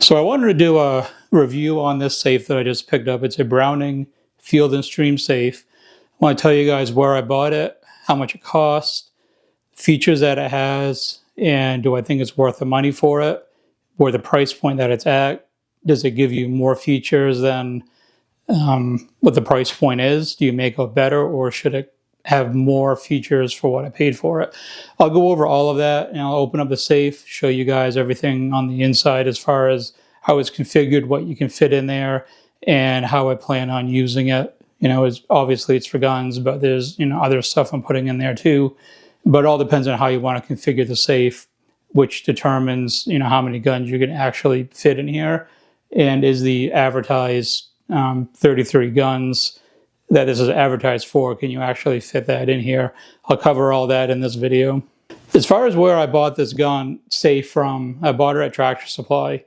So I wanted to do a review on this safe that I just picked up. It's a Browning Field & Stream safe. I want to tell you guys where I bought it, how much it cost, features that it has, and do I think it's worth the money for it, or the price point that it's at. Does it give you more features than what the price point is? Do you make it better, or should it have more features for what I paid for it? I'll go over all of that, and I'll open up the safe, show you guys everything on the inside as far as how it's configured, what you can fit in there, and how I plan on using it. Obviously it's for guns, but there's other stuff I'm putting in there too. But it all depends on how you want to configure the safe, which determines how many guns you can actually fit in here, and is the advertised 33 guns that this is advertised for, can you actually fit that in here? I'll cover all that in this video. As far as where I bought this gun safe from, I bought it at Tractor Supply,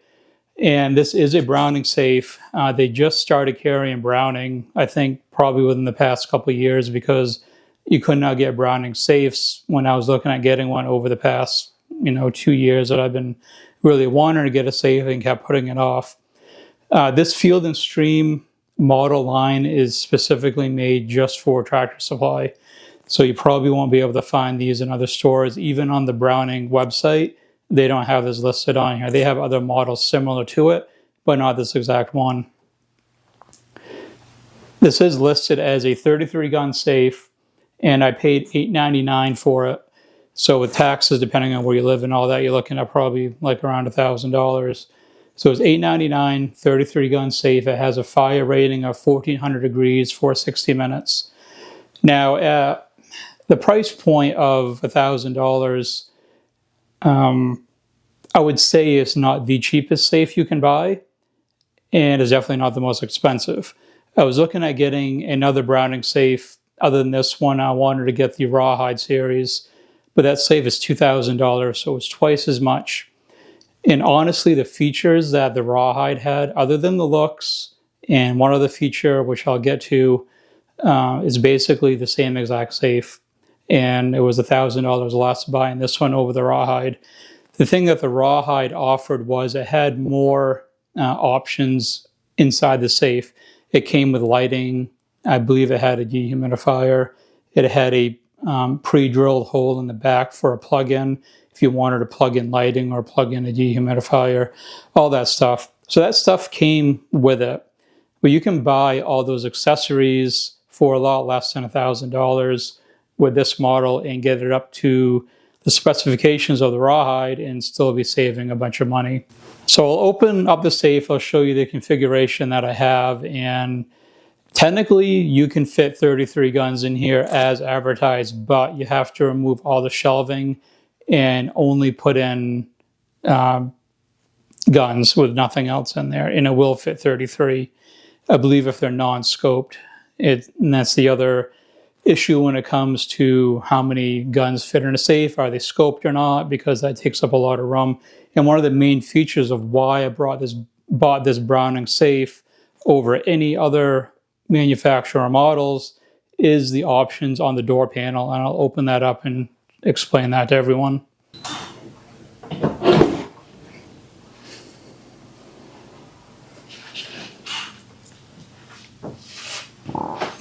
and this is a Browning safe. They just started carrying Browning, I think probably within the past couple of years, because you could not get Browning safes when I was looking at getting one over the past 2 years that I've been really wanting to get a safe and kept putting it off. This Field & Stream model line is specifically made just for Tractor Supply. So you probably won't be able to find these in other stores. Even on the Browning website, they don't have this listed on here. They have other models similar to it, but not this exact one. This is listed as a 33 gun safe, and I paid $8.99 for it. So with taxes, depending on where you live and all that, you're looking at probably like around $1,000. So it's $8.99, 33 gun safe. It has a fire rating of 1400 degrees for 60 minutes. Now, at the price point of $1,000, I would say it's not the cheapest safe you can buy, and it's definitely not the most expensive. I was looking at getting another Browning safe other than this one. I wanted to get the Rawhide series, but that safe is $2,000, so it's twice as much. And honestly, the features that the Rawhide had, other than the looks, and one other feature, which I'll get to, is basically the same exact safe. And it was $1,000 less buying this one over the Rawhide. The thing that the Rawhide offered was it had more options inside the safe. It came with lighting. I believe it had a dehumidifier. It had a pre-drilled hole in the back for a plug-in if you wanted to plug in lighting or plug in a dehumidifier, all that stuff. So that stuff came with it. But you can buy all those accessories for a lot less than $1,000 with this model and get it up to the specifications of the Rawhide and still be saving a bunch of money. So I'll open up the safe. I'll show you the configuration that I have, and technically you can fit 33 guns in here as advertised, but you have to remove all the shelving and only put in guns with nothing else in there, and it will fit 33. I believe if they're non-scoped. And that's the other issue when it comes to how many guns fit in a safe. Are they scoped or not? Because that takes up a lot of room. And one of the main features of why I bought this Browning safe over any other manufacturer models is the options on the door panel. And I'll open that up and explain that to everyone.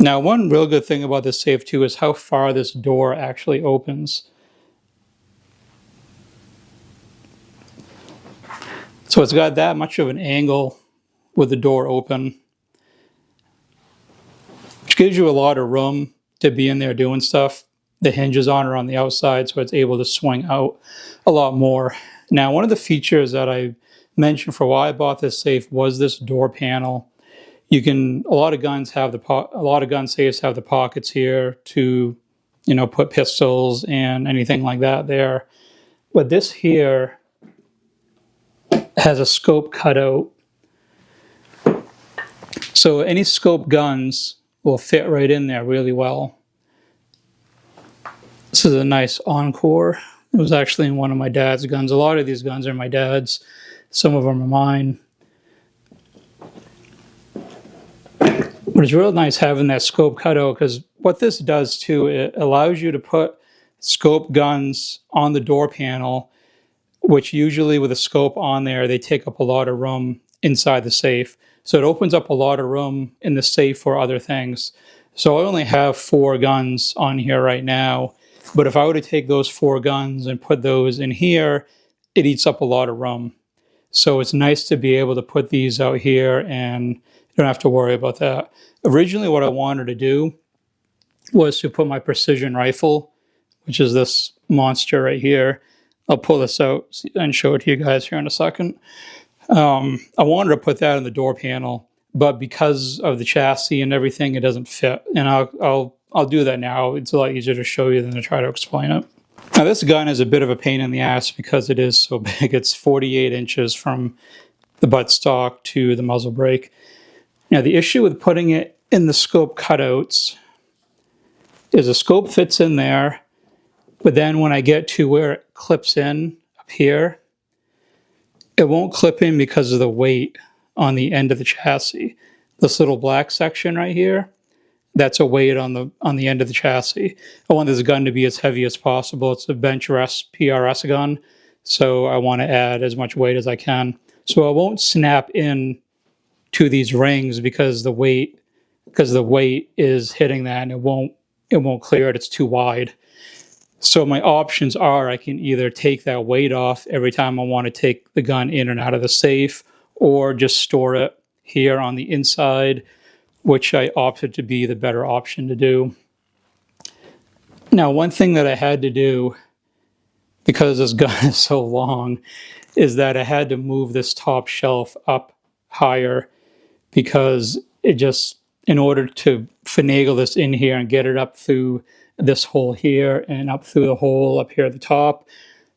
Now, one real good thing about this safe too is how far this door actually opens. So it's got that much of an angle with the door open, which gives you a lot of room to be in there doing stuff. The hinges are on the outside, so it's able to swing out a lot more. Now, one of the features that I mentioned for why I bought this safe was this door panel. A lot of gun safes have the pockets here to, put pistols and anything like that there. But this here has a scope cutout. So any scope guns will fit right in there really well. This is a nice Encore. It was actually in one of my dad's guns. A lot of these guns are my dad's. Some of them are mine. But it's real nice having that scope cutout, because what this does too, it allows you to put scope guns on the door panel which usually with a scope on there, they take up a lot of room inside the safe. So it opens up a lot of room in the safe for other things. So I only have 4 guns on here right now, but if I were to take those 4 guns and put those in here, it eats up a lot of room. So it's nice to be able to put these out here and you don't have to worry about that. Originally what I wanted to do was to put my precision rifle, which is this monster right here. I'll pull this out and show it to you guys here in a second. I wanted to put that in the door panel, but because of the chassis and everything, it doesn't fit. And I'll do that now. It's a lot easier to show you than to try to explain it. Now this gun is a bit of a pain in the ass because it is so big. It's 48 inches from the buttstock to the muzzle brake. Now the issue with putting it in the scope cutouts is the scope fits in there, but then when I get to where it clips in up here, it won't clip in because of the weight on the end of the chassis. This little black section right here, that's a weight on the end of the chassis. I want this gun to be as heavy as possible. It's a bench rest PRS gun, so I want to add as much weight as I can. So I won't snap in to these rings because the weight is hitting that and it won't clear it. It's too wide. So my options are I can either take that weight off every time I want to take the gun in and out of the safe, or just store it here on the inside, which I opted to be the better option to do. Now, one thing that I had to do, because this gun is so long, is that I had to move this top shelf up higher because it just, in order to finagle this in here and get it up through this hole here and up through the hole up here at the top,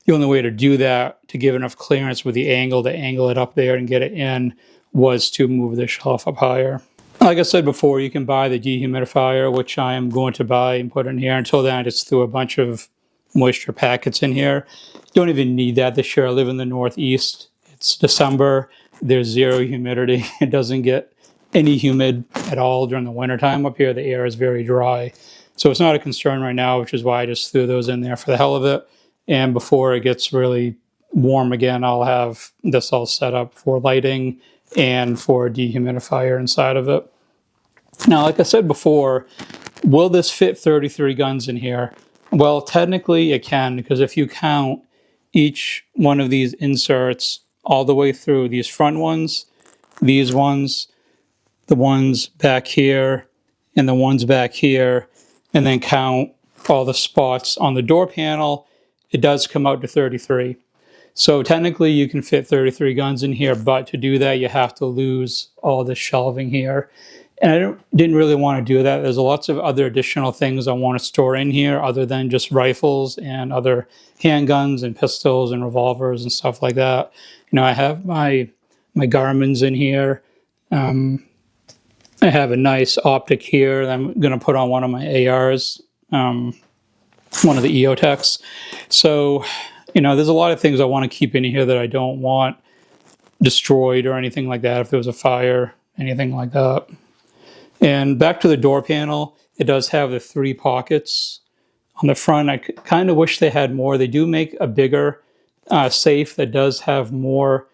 the only way to do that, to give enough clearance with the angle to angle it up there and get it in, was to move the shelf up higher. Like I said before, you can buy the dehumidifier, which I am going to buy and put in here. Until then, I just threw a bunch of moisture packets in here. Don't even need that this year. I live in the Northeast. It's December. There's 0 humidity. It doesn't get any humid at all during the wintertime. Up here, the air is very dry. So it's not a concern right now, which is why I just threw those in there for the hell of it. And before it gets really warm again, I'll have this all set up for lighting and for a dehumidifier inside of it. Now, like I said before, will this fit 33 guns in here? Well, technically it can, because if you count each one of these inserts all the way through, these front ones, these ones, the ones back here, and the ones back here, and then count all the spots on the door panel, it does come out to 33. So technically you can fit 33 guns in here, but to do that you have to lose all this shelving here. And I didn't really want to do that. There's lots of other additional things I want to store in here other than just rifles and other handguns and pistols and revolvers and stuff like that. You know, I have my Garmin's in here. I have a nice optic here that I'm going to put on one of my ARs, one of the EOTechs. So, you know, there's a lot of things I want to keep in here that I don't want destroyed or anything like that if there was a fire, anything like that. And back to the door panel, it does have the 3 pockets on the front. I kind of wish they had more. They do make a bigger safe that does have more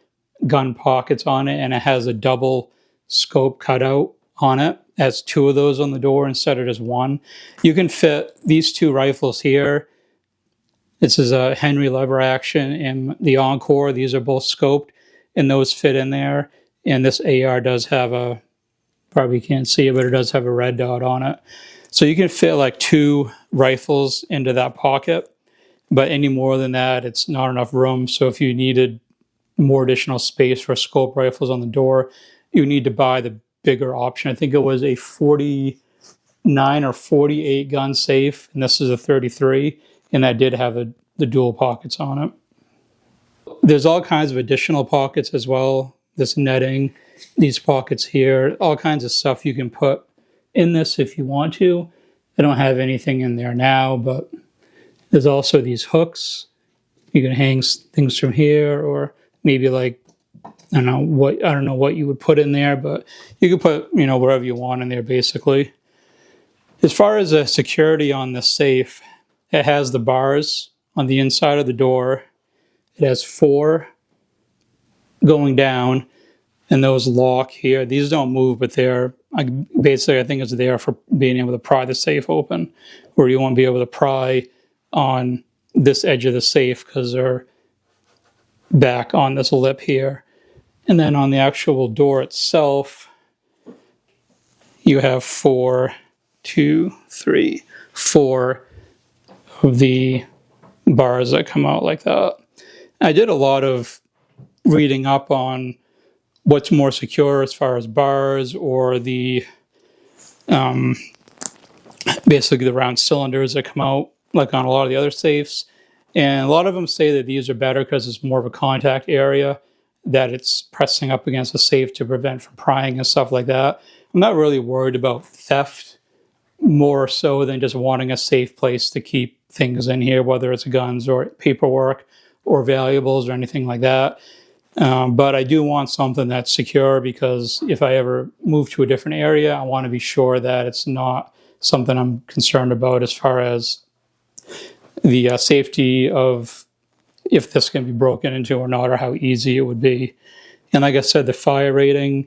gun pockets on it, and it has a double scope cutout on it. It has 2 of those on the door instead of just 1. You can fit these 2 rifles here. This is a Henry lever action and the Encore. These are both scoped, and those fit in there. And this AR does have a, probably can't see it, but it does have a red dot on it. So you can fit like 2 rifles into that pocket, but any more than that, it's not enough room. So if you needed more additional space for scope rifles on the door, you need to buy the bigger option. I think it was a 49 or 48 gun safe, and this is a 33, and that did have the dual pockets on it. There's all kinds of additional pockets as well. This netting, these pockets here, all kinds of stuff you can put in this if you want to. I don't have anything in there now, but there's also these hooks. You can hang things from here, or maybe like, I don't know what you would put in there, but you could put, you know, wherever you want in there basically. As far as the security on this safe, it has the bars on the inside of the door. It has 4 going down, and those lock here. These don't move, but they're basically, I think it's there for being able to pry the safe open, where you won't be able to pry on this edge of the safe because they're back on this lip here. And then on the actual door itself, you have 4 of the bars that come out like that. I did a lot of reading up on what's more secure as far as bars or the basically the round cylinders that come out like on a lot of the other safes. And a lot of them say that these are better because it's more of a contact area, that it's pressing up against the safe to prevent from prying and stuff like that. I'm not really worried about theft, more so than just wanting a safe place to keep things in here, whether it's guns or paperwork or valuables or anything like that. But I do want something that's secure, because if I ever move to a different area, I want to be sure that it's not something I'm concerned about as far as the safety of if this can be broken into or not, or how easy it would be. And like I said, the fire rating,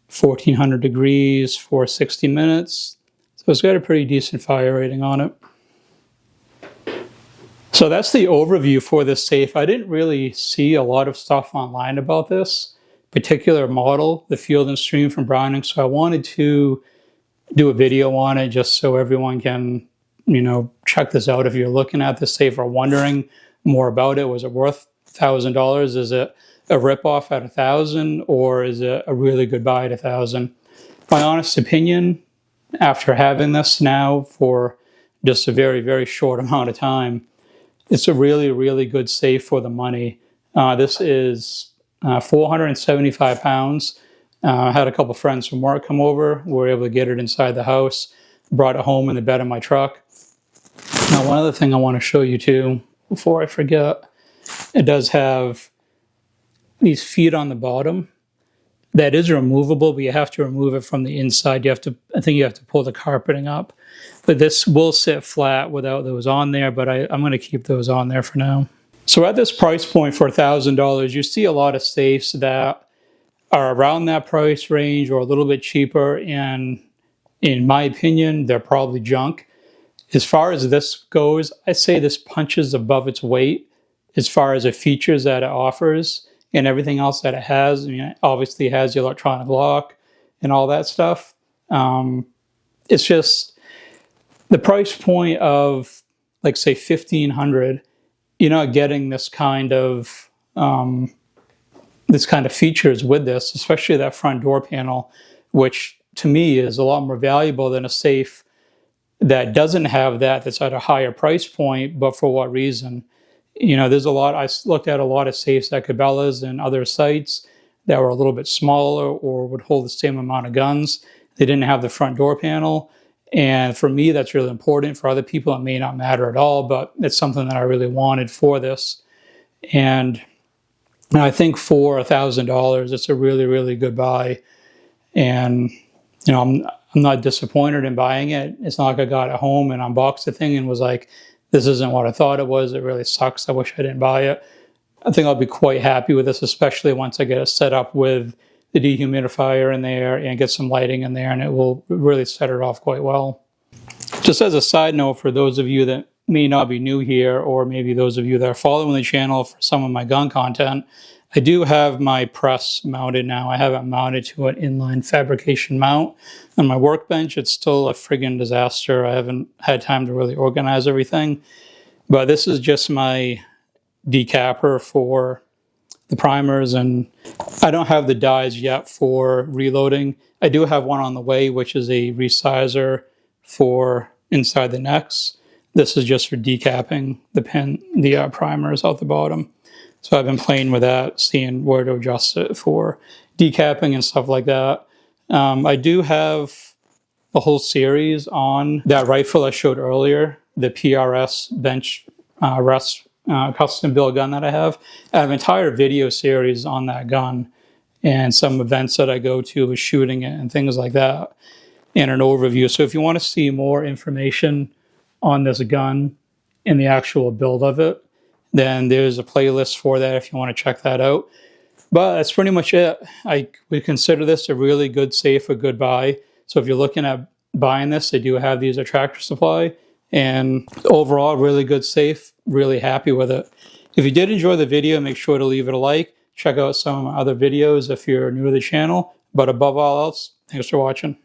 1400 degrees for 60 minutes. So it's got a pretty decent fire rating on it. So that's the overview for this safe. I didn't really see a lot of stuff online about this particular model, the Field & Stream from Browning. So I wanted to do a video on it just so everyone can, check this out. If you're looking at this safe or wondering more about it, was it worth $1,000? Is it a ripoff at $1,000, or is it a really good buy at $1,000? My honest opinion, after having this now for just a very, very short amount of time, it's a really, really good safe for the money. This is 475 pounds. I had a couple friends from work come over. We were able to get it inside the house, brought it home in the bed of my truck. Now, one other thing I want to show you too, before I forget, it does have these feet on the bottom. That is removable, but you have to remove it from the inside. I think you have to pull the carpeting up. But this will sit flat without those on there, but I'm going to keep those on there for now. So at this price point for $1,000, you see a lot of safes that are around that price range or a little bit cheaper, and in my opinion, they're probably junk. As far as this goes, I say this punches above its weight as far as the features that it offers and everything else that it has. Obviously it has the electronic lock and all that stuff. It's just the price point of, like, say $1,500. You're not getting this kind of features with this, especially that front door panel, which to me is a lot more valuable than a safe that doesn't have that, that's at a higher price point. But for what reason? There's a lot. I looked at a lot of safes at Cabela's and other sites that were a little bit smaller or would hold the same amount of guns. They didn't have the front door panel. And for me, that's really important. For other people, it may not matter at all, but it's something that I really wanted for this. And I think for $1,000, it's a really, really good buy. And, I'm not disappointed in buying it. It's not like I got it home and unboxed the thing and was like, this isn't what I thought it was. It really sucks. I wish I didn't buy it. I think I'll be quite happy with this, especially once I get it set up with the dehumidifier in there and get some lighting in there, and it will really set it off quite well. Just as a side note, for those of you that may not be new here, or maybe those of you that are following the channel for some of my gun content, I do have my press mounted now. I have it mounted to an inline fabrication mount on my workbench. It's still a friggin' disaster. I haven't had time to really organize everything. But this is just my decapper for the primers, and I don't have the dies yet for reloading. I do have one on the way, which is a resizer for inside the necks. This is just for decapping the primers out the bottom. So I've been playing with that, seeing where to adjust it for decapping and stuff like that. I do have a whole series on that rifle I showed earlier, the PRS bench rest custom build gun that I have. I have an entire video series on that gun and some events that I go to with shooting it and things like that, and an overview. So if you want to see more information on this gun and the actual build of it, then there's a playlist for that if you want to check that out. But that's pretty much it. I would consider this a really good safe, a good buy. So if you're looking at buying this, they do have these at Tractor Supply. And overall, really good safe. Really happy with it. If you did enjoy the video, make sure to leave it a like. Check out some of my other videos if you're new to the channel. But above all else, thanks for watching.